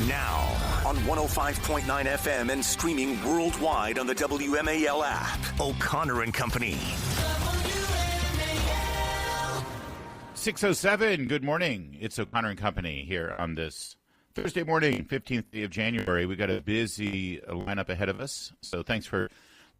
Now, on 105.9 FM and streaming worldwide on the WMAL app, O'Connor and Company. 6:07, good morning. It's O'Connor and Company here on this Thursday morning, 15th day of January. We got a busy lineup ahead of us, so thanks for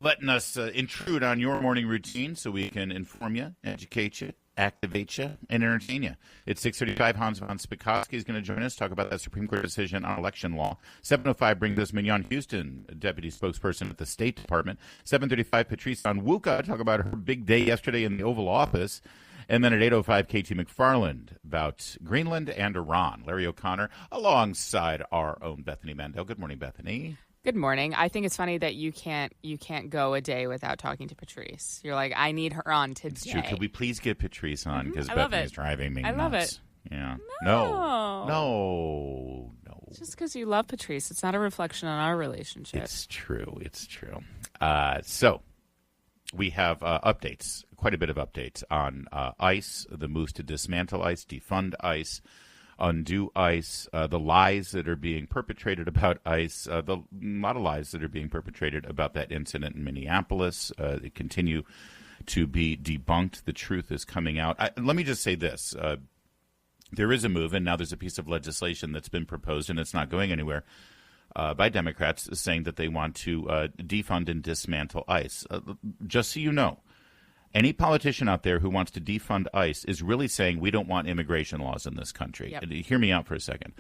letting us intrude on your morning routine so we can inform you, educate you, activate you, and entertain you. It's 6:35. Hans von Spakovsky is going to join us, talk about that Supreme Court decision on election law. 7:05 brings us Mignon Houston, deputy spokesperson at the State Department. 7:35, Patrice Onwuka, talk about her big day yesterday in the Oval Office. And then at 8:05, KT McFarland about Greenland and Iran. Larry O'Connor alongside our own Bethany Mandel. Good morning, Bethany. Good morning. I think it's funny that you can't go a day without talking to Patrice. You're like, I need her on today. It's true. Could we please get Patrice on? Because Bethany's driving me nuts. I love it. Yeah. No. It's just because you love Patrice. It's not a reflection on our relationship. It's true. So we have updates, quite a bit of updates on ICE, the moves to dismantle ICE, defund ICE, undo ICE, the lies that are being perpetrated about ICE, a lot of lies that are being perpetrated about that incident in Minneapolis. They continue to be debunked. The truth is coming out. Let me just say this. There is a move, and now there's a piece of legislation that's been proposed, and it's not going anywhere, by Democrats saying that they want to defund and dismantle ICE. Just so you know, any politician out there who wants to defund ICE is really saying we don't want immigration laws in this country. Yep. Hear me out for a second.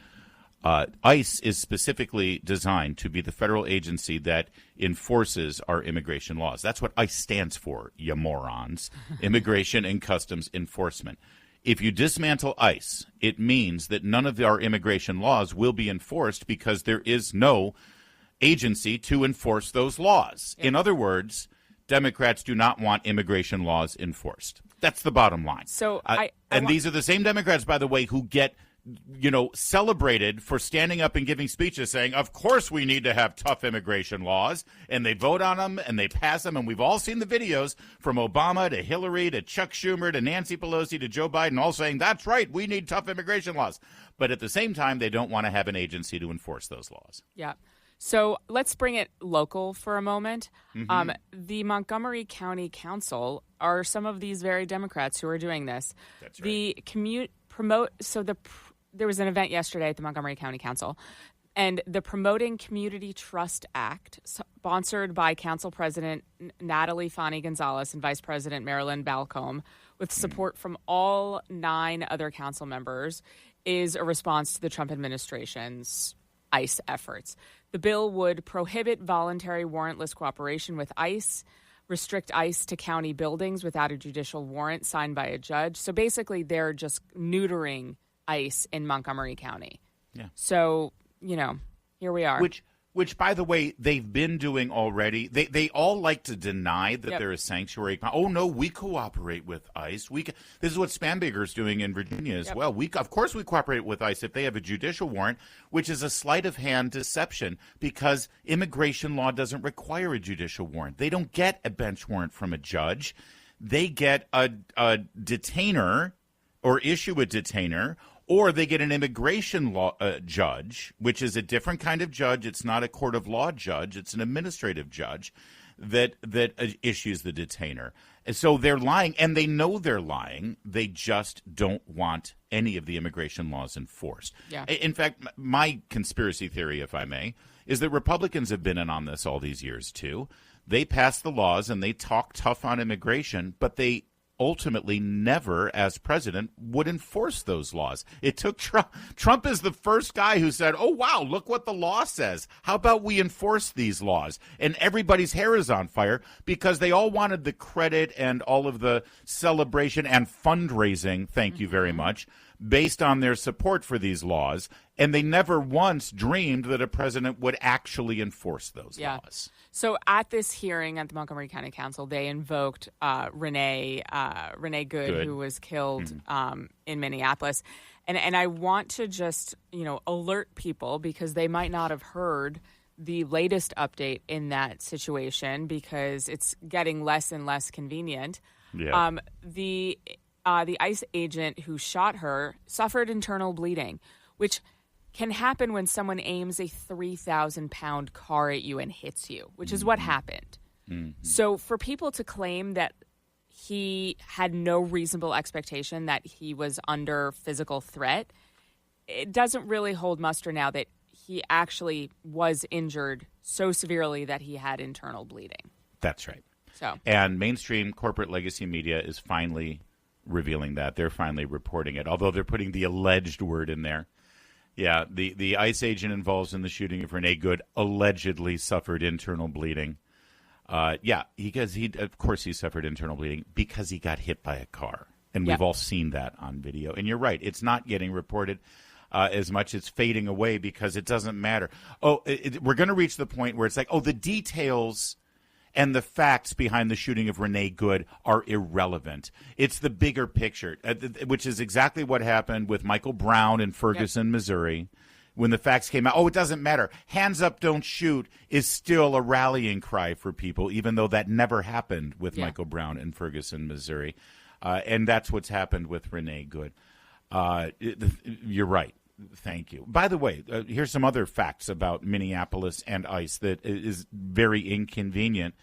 ICE is specifically designed to be the federal agency that enforces our immigration laws. That's what ICE stands for, you morons. Immigration and Customs Enforcement. If you dismantle ICE, it means that none of our immigration laws will be enforced because there is no agency to enforce those laws. Yep. In other words, Democrats do not want immigration laws enforced. That's the bottom line. So these are the same Democrats, by the way, who get celebrated for standing up and giving speeches saying, of course we need to have tough immigration laws, and they vote on them and they pass them, and we've all seen the videos from Obama to Hillary to Chuck Schumer to Nancy Pelosi to Joe Biden all saying, that's right, we need tough immigration laws. But at the same time, they don't want to have an agency to enforce those laws. Yeah. So let's bring it local for a moment. Mm-hmm. The Montgomery County Council are some of these very Democrats who are doing this. That's right. There was an event yesterday at the Montgomery County Council, and the Promoting Community Trust Act, sponsored by Council President Natalie Fani Gonzalez and Vice President Marilyn Balcombe, with support from all 9 other council members, is a response to the Trump administration's ICE efforts. The bill would prohibit voluntary warrantless cooperation with ICE, restrict ICE to county buildings without a judicial warrant signed by a judge. So basically, they're just neutering ICE in Montgomery County. Yeah. So, here we are. Which, by the way, they've been doing already. They all like to deny that there is sanctuary. Oh, no, we cooperate with ICE. This is what Spanberger's doing in Virginia as well. Of course we cooperate with ICE if they have a judicial warrant, which is a sleight of hand deception because immigration law doesn't require a judicial warrant. They don't get a bench warrant from a judge. They get a detainer or issue a detainer, or they get an immigration law judge, which is a different kind of judge. It's not a court of law judge. It's an administrative judge that issues the detainer. And so they're lying, and they know they're lying. They just don't want any of the immigration laws enforced. Yeah. In fact, my conspiracy theory, if I may, is that Republicans have been in on this all these years, too. They pass the laws, and they talk tough on immigration, but they ultimately never, as president, would enforce those laws. It took Trump. Trump is the first guy who said, oh, wow, look what the law says. How about we enforce these laws? And everybody's hair is on fire because they all wanted the credit and all of the celebration and fundraising, thank you very much, based on their support for these laws. And they never once dreamed that a president would actually enforce those laws. So at this hearing at the Montgomery County Council, they invoked Renee Good, who was killed in Minneapolis. And I want to just, alert people because they might not have heard the latest update in that situation because it's getting less and less convenient. Yeah. The ICE agent who shot her suffered internal bleeding, which can happen when someone aims a 3,000-pound car at you and hits you, which is what happened. So for people to claim that he had no reasonable expectation that he was under physical threat, it doesn't really hold muster now that he actually was injured so severely that he had internal bleeding. That's right. So, and mainstream corporate legacy media is finally revealing that. They're finally reporting it, although they're putting the alleged word in there. Yeah, the ICE agent involved in the shooting of Renee Good allegedly suffered internal bleeding. Because of course he suffered internal bleeding because he got hit by a car. And we've all seen that on video. And you're right, it's not getting reported as much. It's fading away because it doesn't matter. We're going to reach the point where it's like, the details and the facts behind the shooting of Renee Good are irrelevant. It's the bigger picture, which is exactly what happened with Michael Brown in Ferguson, Missouri. When the facts came out, it doesn't matter. Hands up, don't shoot is still a rallying cry for people, even though that never happened with Michael Brown in Ferguson, Missouri. And that's what's happened with Renee Good. You're right. Thank you. By the way, here's some other facts about Minneapolis and ICE that is very inconvenient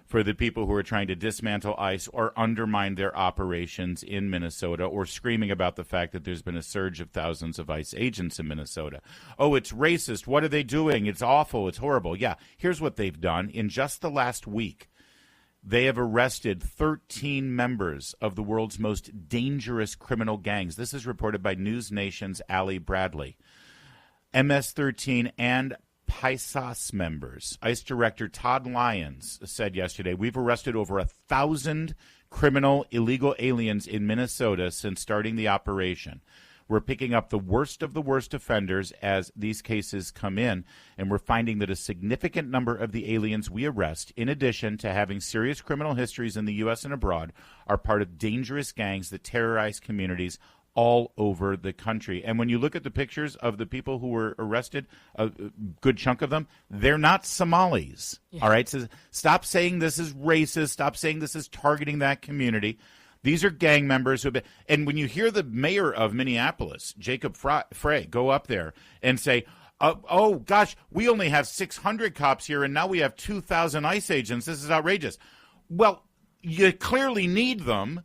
for the people who are trying to dismantle ICE or undermine their operations in Minnesota, or screaming about the fact that there's been a surge of thousands of ICE agents in Minnesota. It's racist. What are they doing? It's awful. It's horrible. Yeah, here's what they've done. In just the last week, they have arrested 13 members of the world's most dangerous criminal gangs. This is reported by News Nation's Ali Bradley. MS-13 and PISAS members. ICE Director Todd Lyons said yesterday, we've arrested over 1,000 criminal illegal aliens in Minnesota since starting the operation. We're picking up the worst of the worst offenders as these cases come in, and we're finding that a significant number of the aliens we arrest, in addition to having serious criminal histories in the U.S. and abroad, are part of dangerous gangs that terrorize communities all over the country. And when you look at the pictures of the people who were arrested, a good chunk of them, they're not Somalis. All right? So stop saying this is racist. Stop saying this is targeting that community. These are gang members who have been, and when you hear the mayor of Minneapolis, Jacob Frey, go up there and say, oh gosh, we only have 600 cops here and now we have 2,000 ICE agents. This is outrageous. Well, you clearly need them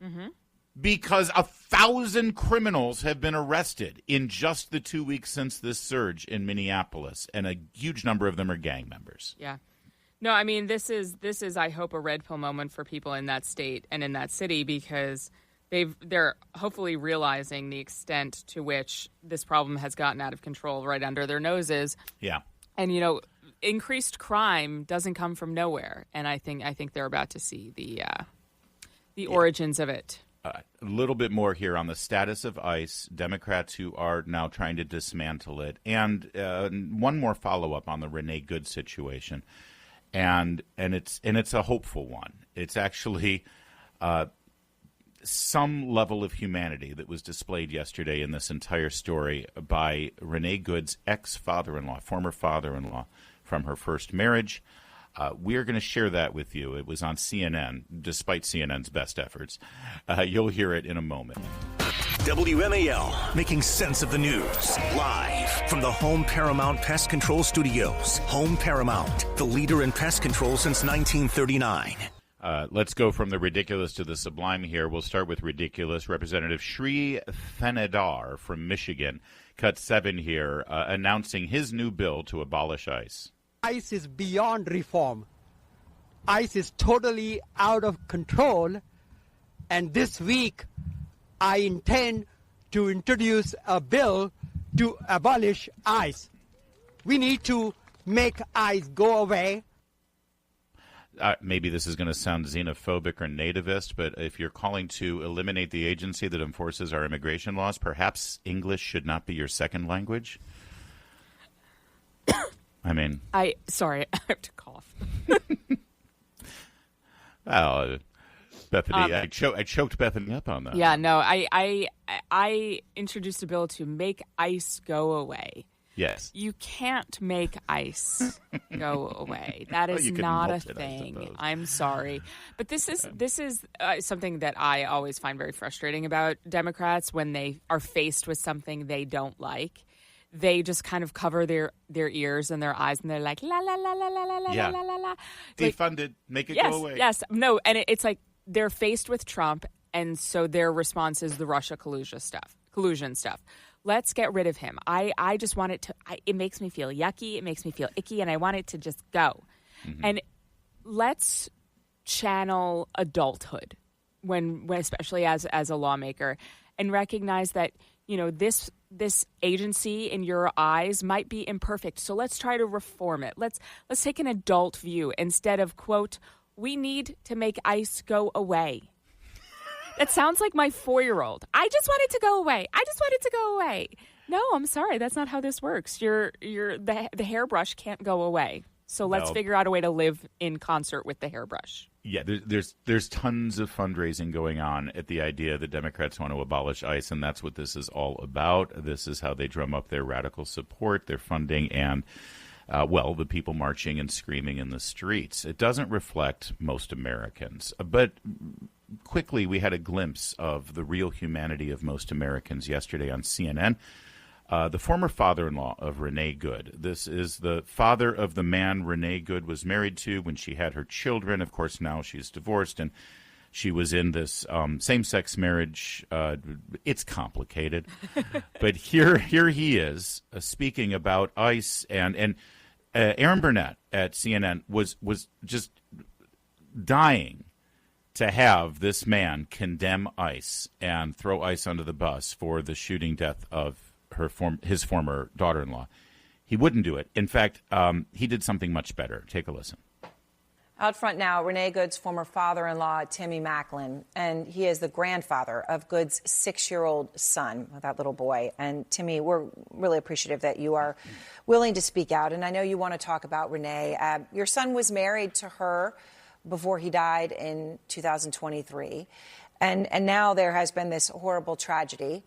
because 1,000 criminals have been arrested in just the 2 weeks since this surge in Minneapolis, and a huge number of them are gang members. Yeah. No, I mean, this is I hope a red pill moment for people in that state and in that city, because they're hopefully realizing the extent to which this problem has gotten out of control right under their noses. Yeah. And increased crime doesn't come from nowhere, and I think they're about to see the origins of it. A little bit more here on the status of ICE, Democrats who are now trying to dismantle it, and one more follow-up on the Renee Good situation. And it's a hopeful one. It's actually some level of humanity that was displayed yesterday in this entire story by Renee Good's ex-father-in-law, former father-in-law from her first marriage. We are going to share that with you. It was on CNN, despite CNN's best efforts. You'll hear it in a moment. WMAL, making sense of the news. Live from the Home Paramount Pest Control Studios. Home Paramount, the leader in pest control since 1939. Let's go from the ridiculous to the sublime here. We'll start with ridiculous. Representative Sri Thanedar from Michigan, cut 7 here, announcing his new bill to abolish ICE. ICE is beyond reform. ICE is totally out of control. And this week, I intend to introduce a bill to abolish ICE. We need to make ICE go away. Maybe this is going to sound xenophobic or nativist, but if you're calling to eliminate the agency that enforces our immigration laws, perhaps English should not be your second language? I mean... Sorry, I have to cough. Well... Bethany, I choked Bethany up on that. Yeah, no, I introduced a bill to make ICE go away. Yes. You can't make ICE go away. That is not a thing. I'm sorry. But this is something that I always find very frustrating about Democrats when they are faced with something they don't like. they just kind of cover their ears and their eyes, and they're like, la, la, la, la, la, la, la, Yeah. la, la, la. Defunded, make it Yes, go away. yes. No, and it's like they're faced with Trump, and so their response is the Russia collusion stuff. Let's get rid of him. I just want it to, it makes me feel yucky. It makes me feel icky, and I want it to just go. Mm-hmm. And let's channel adulthood when especially as a lawmaker, and recognize that, you know, this agency in your eyes might be imperfect. So let's try to reform it. Let's take an adult view instead of, quote, we need to make ICE go away. That sounds like my 4-year-old. I just want it to go away. I just want it to go away. No, I'm sorry. That's not how this works. The hairbrush can't go away. So let's figure out a way to live in concert with the hairbrush. Yeah, there's tons of fundraising going on at the idea that Democrats want to abolish ICE, and that's what this is all about. This is how they drum up their radical support, their funding, and, the people marching and screaming in the streets. It doesn't reflect most Americans. But quickly, we had a glimpse of the real humanity of most Americans yesterday on CNN. The former father-in-law of Renee Good. This is the father of the man Renee Good was married to when she had her children. Of course, now she's divorced, and she was in this same-sex marriage. It's complicated. But here he is speaking about ICE. And Aaron Burnett at CNN was just dying to have this man condemn ICE and throw ICE under the bus for the shooting death of his former daughter-in-law. He wouldn't do it. In fact, he did something much better. Take a listen. Out front now, Renee Good's former father-in-law, Timmy Macklin, and he is the grandfather of Good's 6-year-old son, that little boy. And Timmy, we're really appreciative that you are willing to speak out. And I know you want to talk about Renee. Your son was married to her before he died in 2023. And now there has been this horrible tragedy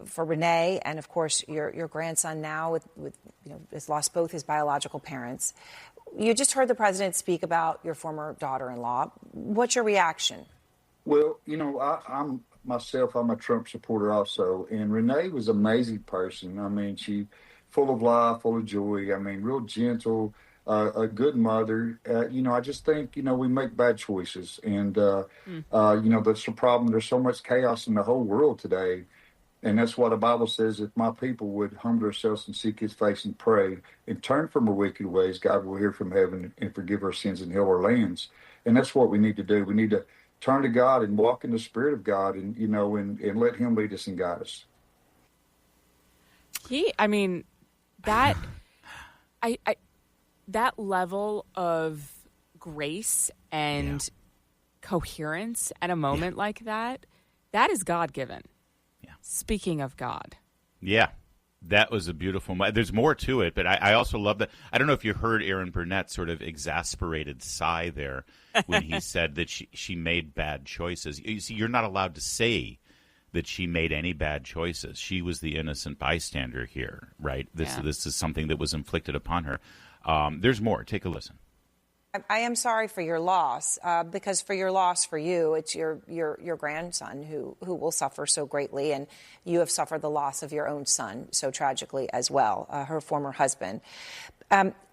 for Renee, and of course your grandson now has lost both his biological parents. You just heard the president speak about your former daughter-in-law. What's your reaction? Well, I'm a Trump supporter also, and Renee was an amazing person. I mean, she full of life, full of joy. I mean, real gentle, a good mother. I just think we make bad choices, and that's the problem. There's so much chaos in the whole world today. And that's why the Bible says, if my people would humble themselves and seek his face and pray and turn from our wicked ways, God will hear from heaven and forgive our sins and heal our lands. And that's what we need to do. We need to turn to God and walk in the Spirit of God and let him lead us and guide us. That level of grace and coherence at a moment like that is God-given. Speaking of God. Yeah, that was a beautiful. There's more to it, but I also love that. I don't know if you heard Aaron Burnett's sort of exasperated sigh there when he said that she made bad choices. You see, you're not allowed to say that she made any bad choices. She was the innocent bystander here, right? This is something that was inflicted upon her. There's more. Take a listen. I am sorry for your loss, because for your loss for you, it's your grandson who will suffer so greatly, and you have suffered the loss of your own son so tragically as well, her former husband.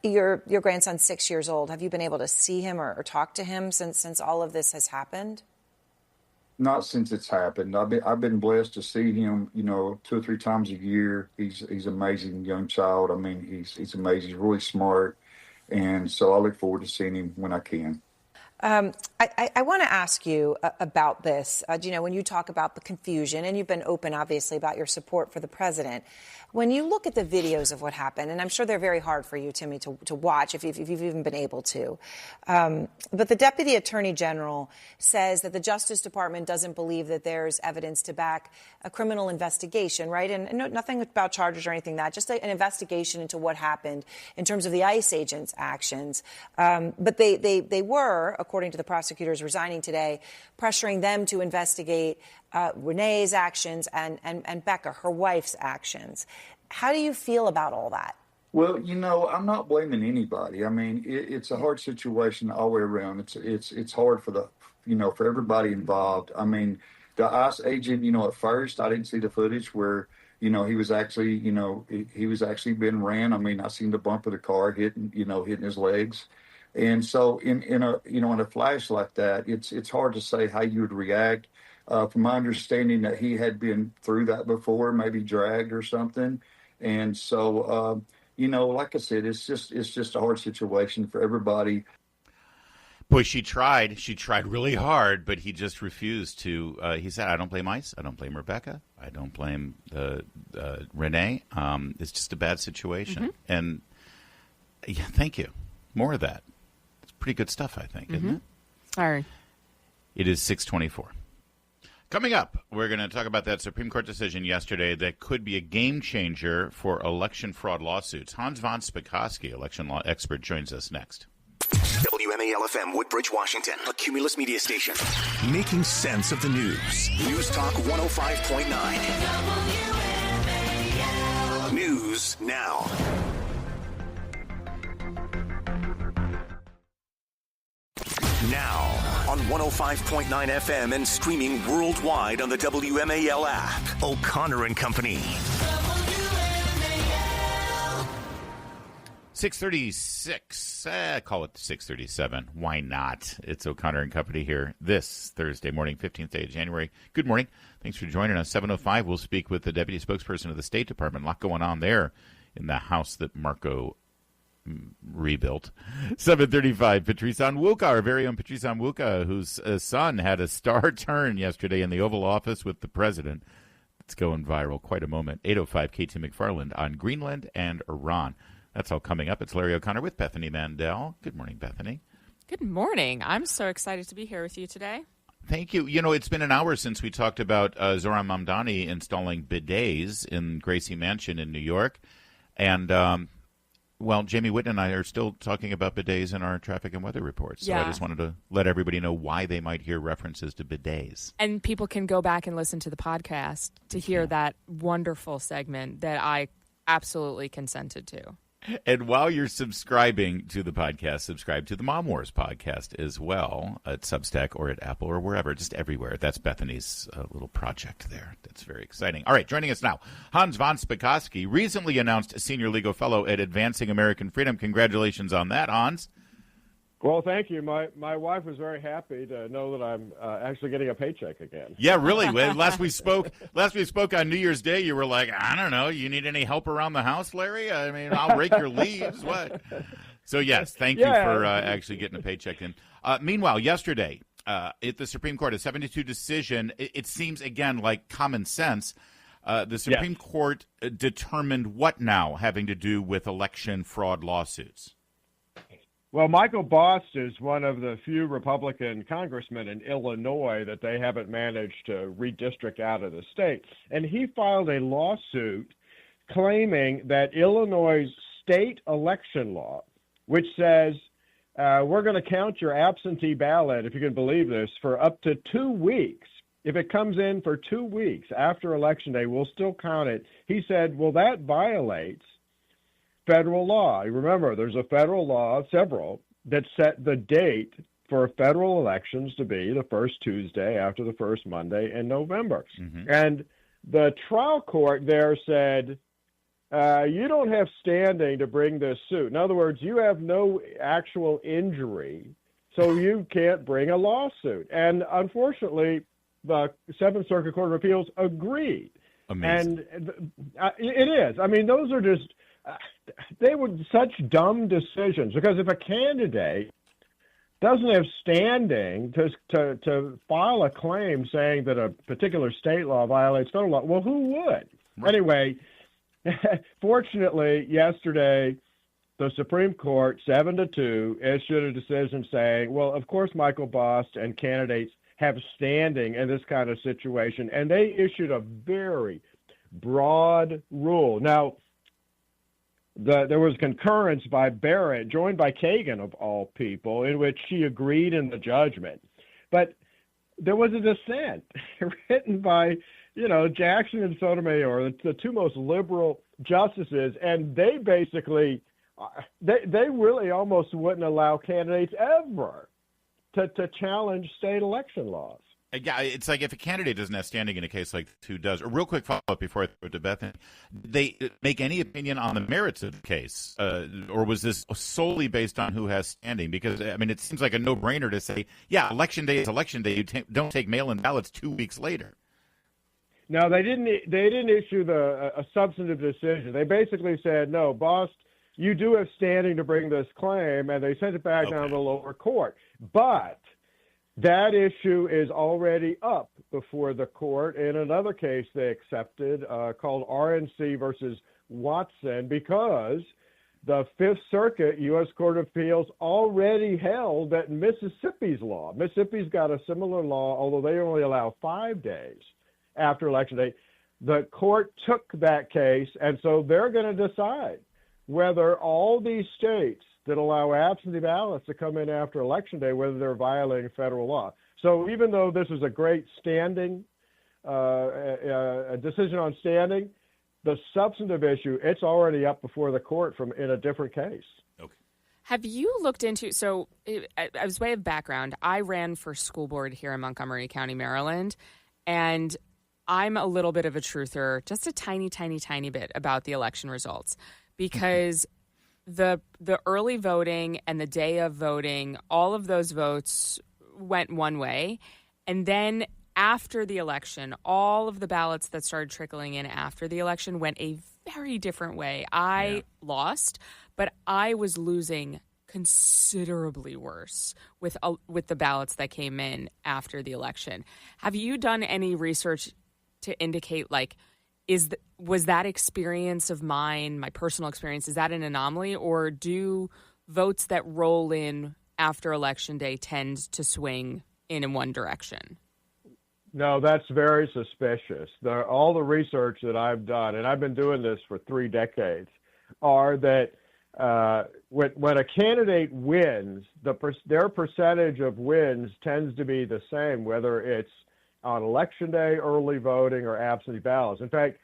Your grandson's 6 years old. Have you been able to see him or talk to him since all of this has happened? Not since it's happened. I've been blessed to see him, 2 or 3 times a year. He's an amazing young child. I mean, he's amazing. He's really smart. And so I look forward to seeing him when I can. I want to ask you about this. When you talk about the confusion, and you've been open, obviously, about your support for the president, when you look at the videos of what happened, and I'm sure they're very hard for you, Timmy, to watch if you've even been able to, but the Deputy Attorney General says that the Justice Department doesn't believe that there's evidence to back a criminal investigation, right? And nothing about charges or anything like that, just an investigation into what happened in terms of the ICE agents' actions. But they were, according to the prosecutors resigning today, pressuring them to investigate Renee's actions and Becca, her wife's actions. How do you feel about all that? Well, I'm not blaming anybody. I mean, it's a hard situation all the way around. It's hard for for everybody involved. I mean, the ICE agent, at first I didn't see the footage where he was actually, he was actually being ran. I mean, I seen the bump of the car hitting his legs. And so in a flash like that, it's hard to say how you would react. From my understanding that he had been through that before, maybe dragged or something. And so, like I said, it's just a hard situation for everybody. Boy, she tried really hard, but he just refused to. He said, I don't blame ICE. I don't blame Rebecca. I don't blame Renee. It's just a bad situation. And yeah, thank you. More of that. It's pretty good stuff, I think, isn't it? All right. It is 6:24. Coming up, we're going to talk about that Supreme Court decision yesterday that could be a game changer for election fraud lawsuits. Hans von Spakovsky, election law expert, joins us next. WMAL-FM, Woodbridge, Washington, a Cumulus media station. Making sense of the news. News Talk 105.9. News now. Now on 105.9 FM and streaming worldwide on the WMAL app. O'Connor and Company. 6:36. Call it 6:37. Why not? It's O'Connor and Company here this Thursday morning, 15th day of January. Good morning. Thanks for joining us. 7:05, we'll speak with the Deputy Spokesperson of the State Department. A lot going on there in the house that Marco rebuilt. 7:35, Patrice Onwuka, our very own Patrice Onwuka, whose son had a star turn yesterday in the Oval Office with the president. It's going viral. Quite a moment. 8:05, KT McFarland on Greenland and Iran. That's all coming up. It's Larry O'Connor with Bethany Mandel. Good morning, Bethany. Good morning. I'm so excited to be here with you today. Thank you. It's been an hour since we talked about Zohran Mamdani installing bidets in Gracie Mansion in New York. And, Jamie Whitten and I are still talking about bidets in our traffic and weather reports. So I just wanted to let everybody know why they might hear references to bidets. And people can go back and listen to the podcast to hear that wonderful segment that I absolutely consented to. And while you're subscribing to the podcast, subscribe to the Mom Wars podcast as well at Substack or at Apple or wherever, just everywhere. That's Bethany's little project there. That's very exciting. All right, joining us now, Hans von Spakovsky, recently announced senior legal fellow at Advancing American Freedom. Congratulations on that, Hans. Well, thank you. My wife was very happy to know that I'm actually getting a paycheck again. Yeah, really. Last we spoke on New Year's Day, you were like, I don't know, you need any help around the house, Larry? I mean, I'll rake your leaves. What? So, yes, thank you for actually getting a paycheck in. Meanwhile, yesterday at the Supreme Court, a 7-2 decision, it seems, again, like common sense. The Supreme Court determined what now having to do with election fraud lawsuits? Well, Michael Bost is one of the few Republican congressmen in Illinois that they haven't managed to redistrict out of the state. And he filed a lawsuit claiming that Illinois' state election law, which says we're going to count your absentee ballot, if you can believe this, for up to 2 weeks. If it comes in for 2 weeks after Election Day, we'll still count it. He said, well, that violates federal law. Remember, there's a federal law, several, that set the date for federal elections to be the first Tuesday after the first Monday in November. Mm-hmm. And the trial court there said, you don't have standing to bring this suit. In other words, you have no actual injury, so you can't bring a lawsuit. And unfortunately, the Seventh Circuit Court of Appeals agreed. Amazing. And it is. I mean, those are just... they were such dumb decisions, because if a candidate doesn't have standing to file a claim saying that a particular state law violates federal law, well, who would? Right. Anyway, fortunately, yesterday, the Supreme Court, 7-2, issued a decision saying, well, of course, Michael Bost and candidates have standing in this kind of situation, and they issued a very broad rule. Now, there was concurrence by Barrett, joined by Kagan, of all people, in which she agreed in the judgment. But there was a dissent written by, Jackson and Sotomayor, the two most liberal justices, and they basically, they really almost wouldn't allow candidates ever to challenge state election laws. Yeah, it's like if a candidate doesn't have standing in a case like this, who does? A real quick follow-up before I throw it to Bethany. Did they make any opinion on the merits of the case? Or was this solely based on who has standing? Because, I mean, it seems like a no-brainer to say, yeah, Election Day is Election Day. You don't take mail-in ballots 2 weeks later. No, they didn't issue a substantive decision. They basically said, no, boss, you do have standing to bring this claim, and they sent it back down to the lower court. But that issue is already up before the court in another case they accepted called RNC versus Watson, because the Fifth Circuit U.S. Court of Appeals already held that Mississippi's got a similar law, although they only allow 5 days after Election Day. The court took that case, and so they're going to decide whether all these states that allow absentee ballots to come in after Election Day, whether they're violating federal law. So even though this is a great standing, a decision on standing, the substantive issue, it's already up before the court in a different case. Okay. Have you looked into, so as way of background, I ran for school board here in Montgomery County, Maryland, and I'm a little bit of a truther, just a tiny, tiny, tiny bit about the election results, because the early voting and the day of voting, all of those votes went one way. And then after the election, all of the ballots that started trickling in after the election went a very different way. I lost, but I was losing considerably worse with the ballots that came in after the election. Have you done any research to indicate, like, was that experience of mine, my personal experience, is that an anomaly, or do votes that roll in after Election Day tend to swing in one direction? No, that's very suspicious. All the research that I've done, and I've been doing this for 3 decades, are that when a candidate wins, their percentage of wins tends to be the same, whether it's on Election Day, early voting, or absentee ballots. In fact,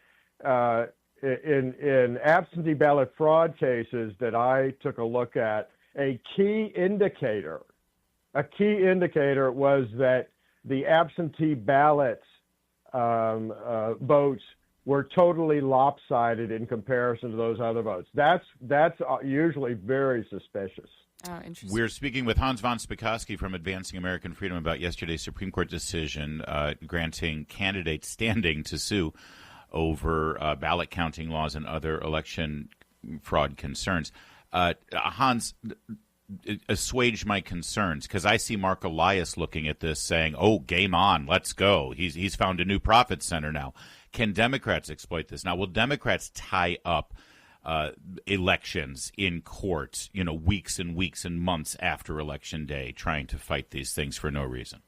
in absentee ballot fraud cases that I took a look at, a key indicator was that the absentee ballots votes were totally lopsided in comparison to those other votes. That's usually very suspicious. Oh, interesting. We're speaking with Hans von Spakovsky from Advancing American Freedom about yesterday's Supreme Court decision granting candidates standing to sue over ballot counting laws and other election fraud concerns. Hans, assuage my concerns, because I see Mark Elias looking at this saying, oh, game on, let's go. He's found a new profit center now. Can Democrats exploit this? Now, will Democrats tie up elections in court, weeks and weeks and months after Election Day, trying to fight these things for no reason?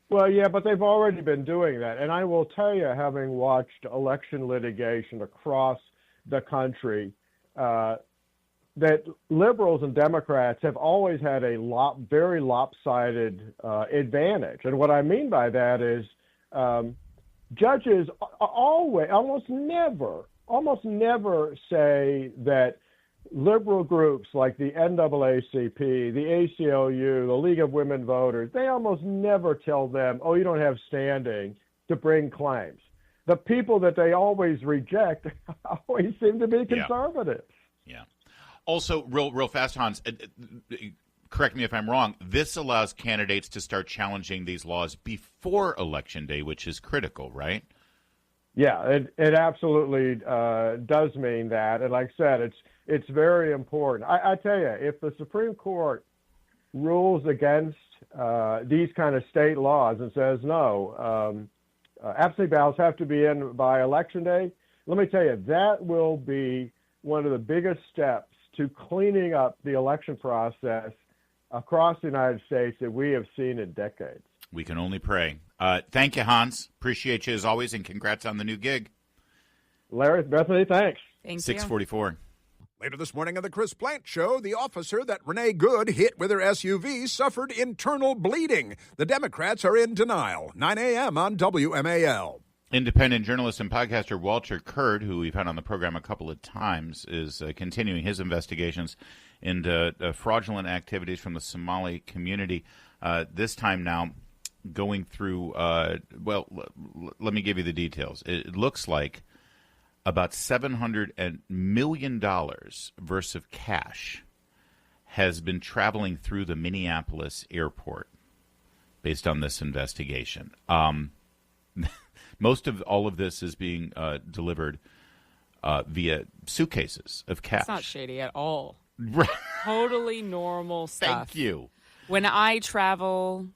Well, yeah, but they've already been doing that. And I will tell you, having watched election litigation across the country, that liberals and Democrats have always had a very lopsided advantage. And what I mean by that is judges almost never say that liberal groups like the NAACP, the ACLU, the League of Women Voters, they almost never tell them, oh, you don't have standing to bring claims. The people that they always reject always seem to be conservatives. Yeah. Also, real fast, Hans, correct me if I'm wrong, this allows candidates to start challenging these laws before Election Day, which is critical, right? Yeah, it absolutely does mean that. And like I said, it's very important. I tell you, if the Supreme Court rules against these kind of state laws and says, no, absentee ballots have to be in by Election Day, let me tell you, that will be one of the biggest steps to cleaning up the election process across the United States that we have seen in decades. We can only pray. Thank you, Hans. Appreciate you as always, and congrats on the new gig. Larry, Bethany, thanks. Thank 644. Later this morning on the Chris Plant Show, the officer that Renee Good hit with her SUV suffered internal bleeding. The Democrats are in denial. 9 a.m. on WMAL. Independent journalist and podcaster Walter Kurd, who we've had on the program a couple of times, is continuing his investigations into fraudulent activities from the Somali community. This time now going through, let me give you the details. It looks like about $700 million worth of cash has been traveling through the Minneapolis airport based on this investigation. Most of all of this is being delivered via suitcases of cash. It's not shady at all. Right. Totally normal stuff. Thank you. When I travel,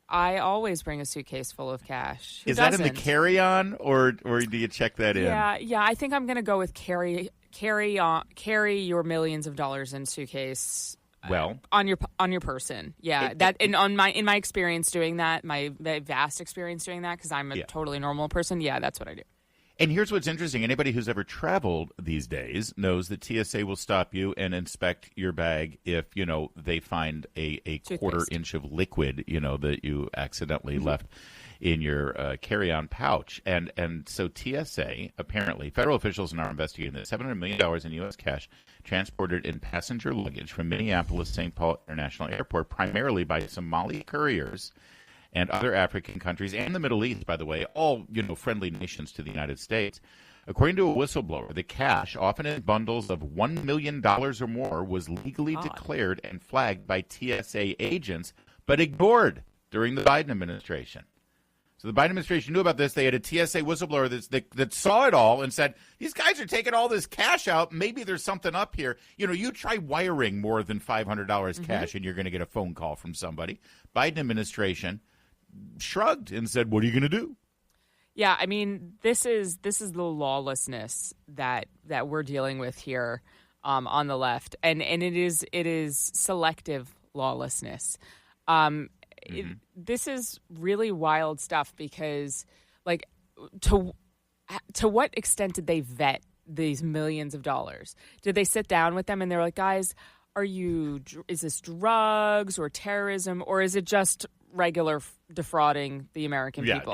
I always bring a suitcase full of cash. Is that in the carry-on, or do you check that in? Yeah. I think I'm going to go with carry your millions of dollars in suitcase. Well, on your person, yeah. In my experience doing that, my vast experience doing that, because I'm a totally normal person. Yeah, that's what I do. And here's what's interesting: anybody who's ever traveled these days knows that TSA will stop you and inspect your bag if they find a quarter inch of liquid that you accidentally left in your carry-on pouch. And so TSA, apparently, federal officials are investigating this. $700 million in U.S. cash transported in passenger luggage from Minneapolis-St. Paul International Airport, primarily by Somali couriers and other African countries, and the Middle East, by the way, all friendly nations to the United States. According to a whistleblower, the cash, often in bundles of $1 million or more, was legally declared and flagged by TSA agents, but ignored during the Biden administration. So the Biden administration knew about this. They had a TSA whistleblower that saw it all and said, these guys are taking all this cash out. Maybe there's something up here. You try wiring more than $500 cash and you're going to get a phone call from somebody. Biden administration shrugged and said, what are you going to do? Yeah, I mean, this is the lawlessness that we're dealing with here on the left. And it is selective lawlessness. This is really wild stuff because, to what extent did they vet these millions of dollars? Did they sit down with them and they're like, guys, is this drugs or terrorism, or is it just regular defrauding the American people?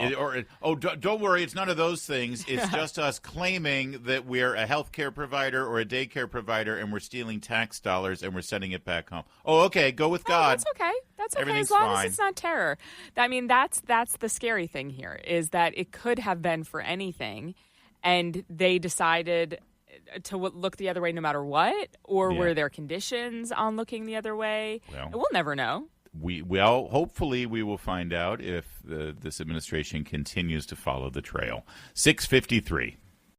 Don't worry, it's none of those things. It's just us claiming that we're a healthcare provider or a daycare provider and we're stealing tax dollars and we're sending it back home. Oh, okay, go with God. That's okay. That's okay, Everything's as long fine. as it's not terror. I mean, that's the scary thing here, is that it could have been for anything, and they decided to look the other way no matter what, or were there conditions on looking the other way? Well, we'll never know. Hopefully we will find out if this administration continues to follow the trail. 6:53.